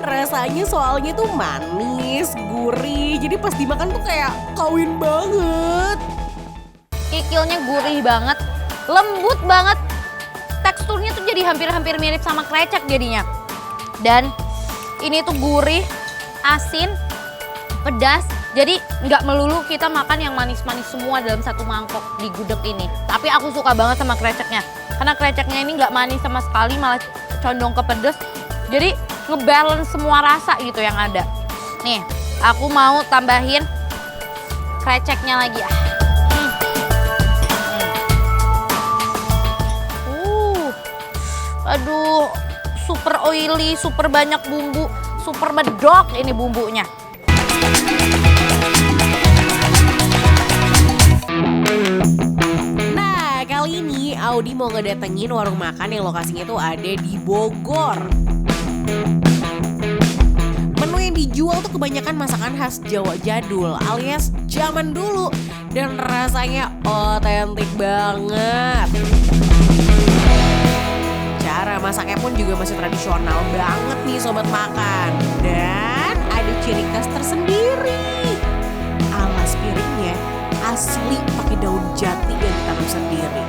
Rasanya soalnya tuh manis, gurih, jadi pas dimakan tuh kayak kawin banget. Kikilnya gurih banget, lembut banget. Teksturnya tuh jadi hampir-hampir mirip sama krecek jadinya. Dan ini tuh gurih, asin, pedas. Jadi nggak melulu kita makan yang manis-manis semua dalam satu mangkok di gudeg ini. Tapi aku suka banget sama kreceknya. Karena kreceknya ini nggak manis sama sekali, malah condong ke pedas. Jadi ngebalance semua rasa gitu yang ada. Nih, aku mau tambahin kreceknya lagi ya. Aduh, super oily, super banyak bumbu, super medok ini bumbunya. Nah, kali ini Audi mau ngedatengin warung makan yang lokasinya tuh ada di Bogor. Menu yang dijual tuh kebanyakan masakan khas Jawa jadul alias zaman dulu dan rasanya otentik banget. Cara masaknya pun juga masih tradisional banget nih sobat makan. Dan ada ciri khas tersendiri. Alas piringnya asli pakai daun jati yang ditanam sendiri.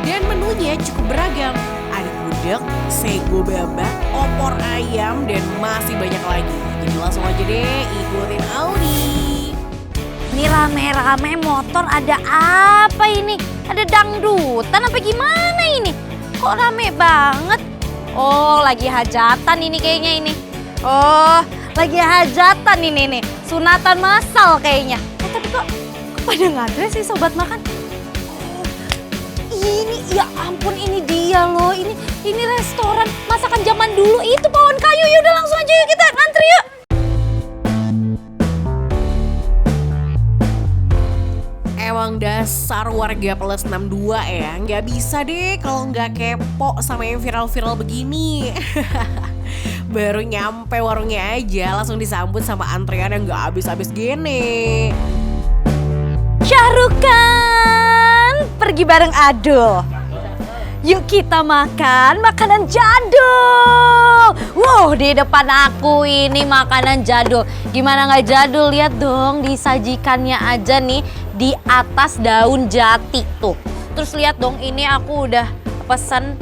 Dan menunya cukup beragam. Ada gudeg, sego babak, opor ayam, dan masih banyak lagi. Jadi langsung aja deh ikutin Audi. Ini rame-rame motor, ada apa ini? Ada dangdutan apa gimana ini? Kok rame banget? Oh, lagi hajatan ini kayaknya ini. Oh, lagi hajatan ini nih. Sunatan massal kayaknya. Tapi kok pada ngantri sih sobat makan? Oh, ini ya ampun ini dia loh. Ini restoran masakan zaman dulu itu Pawon Kayu. Yaudah langsung aja yuk kita ngantri yuk. Emang dasar warga plus 62 ya, nggak bisa deh kalau nggak kepo sama yang viral-viral begini. Baru nyampe warungnya aja langsung disambut sama antrean yang nggak habis-habis gini. Syahrukan pergi bareng Adul. Yuk kita makan makanan jadul. Wow, di depan aku ini makanan jadul. Gimana nggak jadul? Lihat dong disajikannya aja nih di atas daun jati tuh. Terus lihat dong ini aku udah pesen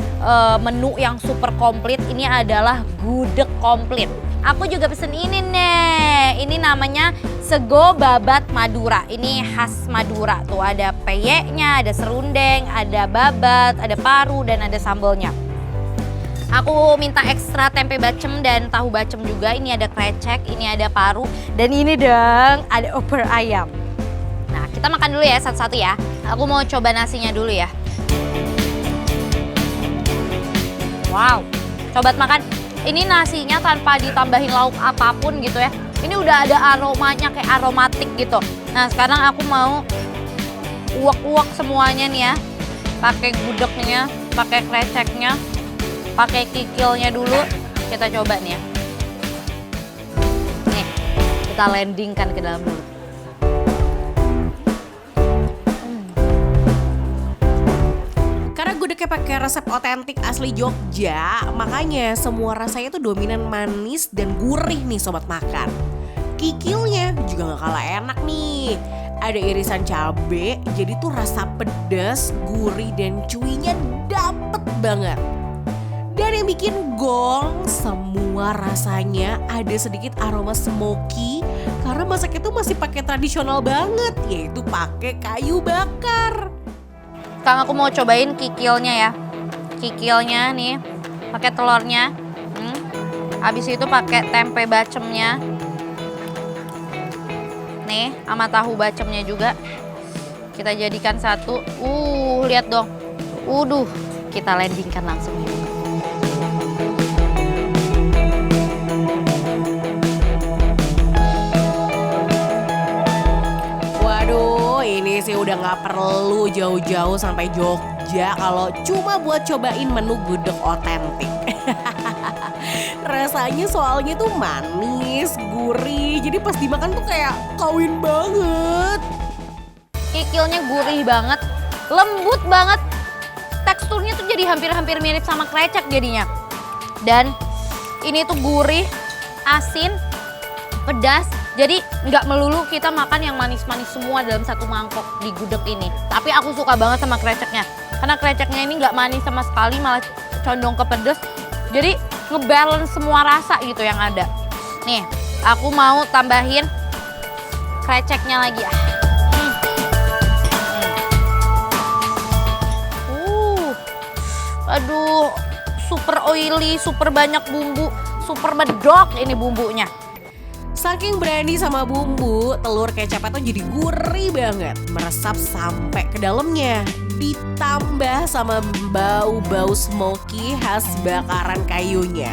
menu yang super komplit. Ini adalah gudeg komplit. Aku juga pesen ini nih. Ini namanya sego babat Madura. Ini khas Madura tuh. Ada peyeknya, ada serundeng, ada babat, ada paru, dan ada sambalnya. Aku minta ekstra tempe bacem dan tahu bacem juga. Ini ada krecek, ini ada paru, dan ini dong ada opor ayam. Nah, kita makan dulu ya satu-satu ya. Aku mau coba nasinya dulu ya. Wow, coba makan. Ini nasinya tanpa ditambahin lauk apapun gitu ya. Ini udah ada aromanya kayak aromatik gitu. Nah, sekarang aku mau uwak-uwak semuanya nih ya. Pakai gudegnya, pakai kreceknya, pakai kikilnya dulu. Kita coba nih ya. Nih, kita landingkan ke dalam mulut. Gudegnya pakai resep otentik asli Jogja, makanya semua rasanya tuh dominan manis dan gurih nih sobat makan. Kikilnya juga gak kalah enak nih. Ada irisan cabe, jadi tuh rasa pedas, gurih dan cuinya dapet banget. Dan yang bikin gong, semua rasanya ada sedikit aroma smoky karena masaknya tuh masih pakai tradisional banget, yaitu pakai kayu bakar. Sekarang aku mau cobain kikilnya ya. Kikilnya nih pakai telurnya. Habis itu pakai tempe bacemnya. Nih, sama tahu bacemnya juga. Kita jadikan satu. Lihat dong. Kita landingkan langsung nih. Ini sih udah gak perlu jauh-jauh sampai Jogja kalau cuma buat cobain menu gudeg otentik. Rasanya soalnya tuh manis, gurih, jadi pas dimakan tuh kayak kawin banget. Kikilnya gurih banget, lembut banget. Teksturnya tuh jadi hampir-hampir mirip sama krecek jadinya. Dan Ini tuh gurih, asin, pedas. Jadi nggak melulu kita makan yang manis-manis semua dalam satu mangkok di gudeg ini. Tapi aku suka banget sama kreceknya. Karena kreceknya ini nggak manis sama sekali, malah condong ke pedas. Jadi ngebalance semua rasa gitu yang ada. Nih, aku mau tambahin kreceknya lagi ya. Aduh, super oily, super banyak bumbu, super medok ini bumbunya. Saking berani sama bumbu, telur kecapnya tuh jadi gurih banget, meresap sampai ke dalamnya. Ditambah sama bau-bau smoky khas bakaran kayunya.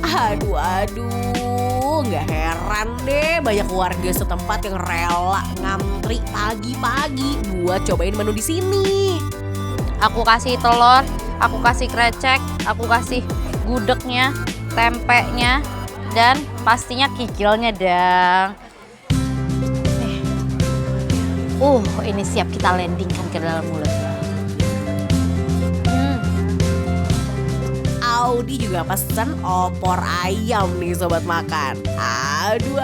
Aduh, nggak heran deh banyak warga setempat yang rela ngantri pagi-pagi buat cobain menu di sini. Aku kasih telur, aku kasih krecek, aku kasih gudegnya, tempenya, dan pastinya kikilnya dong. Ini siap kita landingkan ke dalam mulut. Audi juga pesen opor ayam nih sobat makan. Aduh,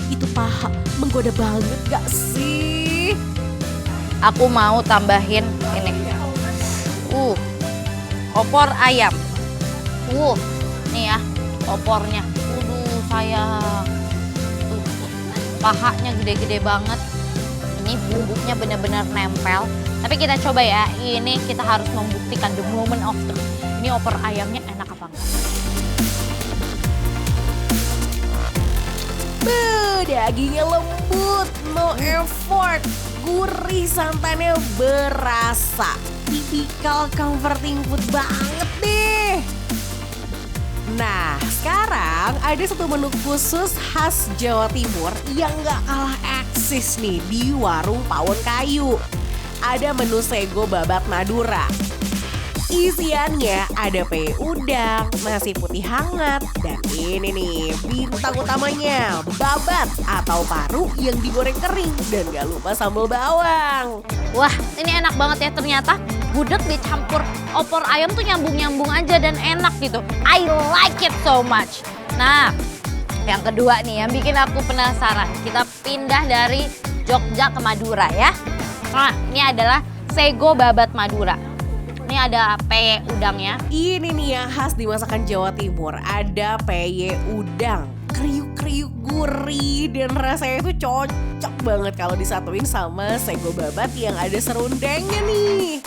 itu paha menggoda banget gak sih? Aku mau tambahin ini. Opor ayam. Nih ya opornya. Sayang. Tuh, pahanya gede-gede banget. Ini bumbunya benar-benar nempel. Tapi kita coba ya. Ini kita harus membuktikan the moment of truth. Ini opor ayamnya enak apa enggak? Dagingnya lembut, no effort. Gurih santannya berasa. Tipikal comforting food banget deh. Nah, sekarang ada satu menu khusus khas Jawa Timur yang gak kalah eksis nih di warung Pawon Kayu. Ada menu sego babat Madura. Isiannya ada peye udang, nasi putih hangat, dan ini nih bintang utamanya, babat atau paru yang digoreng kering dan gak lupa sambal bawang. Wah, ini enak banget ya ternyata. Gudeg dicampur opor ayam tuh nyambung-nyambung aja dan enak gitu. I like it so much. Nah, yang kedua nih yang bikin aku penasaran. Kita pindah dari Jogja ke Madura ya. Nah, ini adalah sego babat Madura. Ini ada peye udangnya. Ini nih yang khas di masakan Jawa Timur. Ada peye udang, kriuk-kriuk gurih dan rasanya itu cocok banget kalau disatuin sama sego babat yang ada serundengnya nih.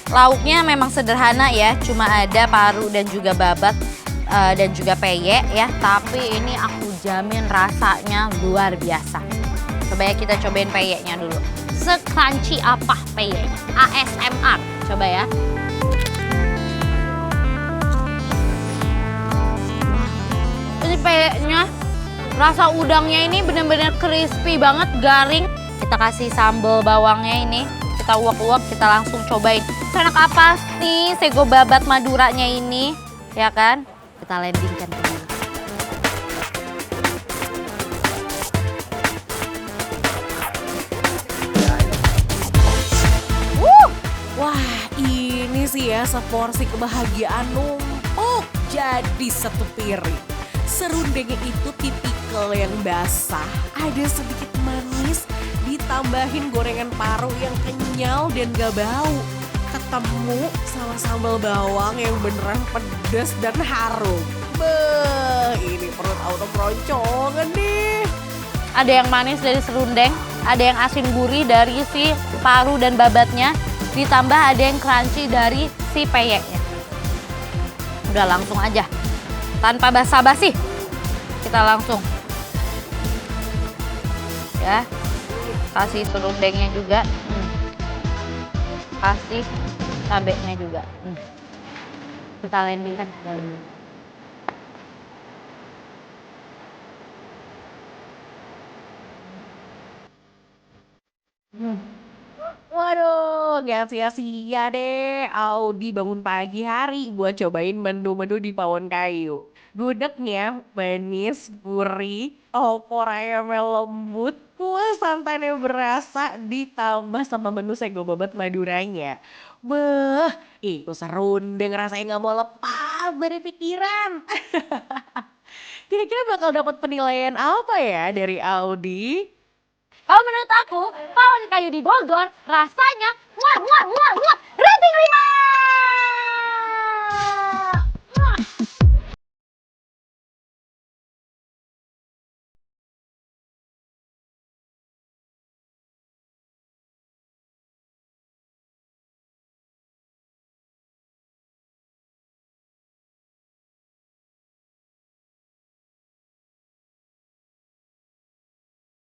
Lauknya memang sederhana ya, cuma ada paru dan juga babat dan juga peye ya. Tapi ini aku jamin rasanya luar biasa. Coba ya kita cobain peyenya dulu. Se-crunchy apa peyenya? ASMR, coba ya. Ini peyenya, rasa udangnya ini benar-benar crispy banget, garing. Kita kasih sambal bawangnya ini. Kita uap-uap, kita langsung cobain. Enak apa sih sego babat Maduranya ini, ya kan? Kita landingkan ke mulut. Wah, ini sih ya seporsi kebahagiaan numpuk jadi satu piring. Serundengnya itu tipikal yang basah, ada sedikit manis, ditambahin gorengan paru yang kenyal dan gak bau. Ketemu sama sambal bawang yang beneran pedas dan harum. Ini perut auto keroncongan nih. Ada yang manis dari serundeng, ada yang asin gurih dari si paru dan babatnya, ditambah ada yang crunchy dari si peyeknya. Udah langsung aja, tanpa basa-basi, kita langsung. Ya, kasih serundengnya juga. Kasih cabenya juga. Kita landingkan ke dalam. Waduh, gak sia-sia deh Audi bangun pagi hari buat cobain menu-menu di Pawon Kayu. Gudegnya manis, gurih, opor ayamnya lembut, kuah santannya berasa ditambah sama menu sego babat Maduranya. Beh, itu serundeng rasanya nggak mau lepas dari pikiran. Kira-kira bakal dapat penilaian apa ya dari Audi? Kalau menurut aku, pawon kayu di Bogor rasanya muat muat muat muat. Rating 5.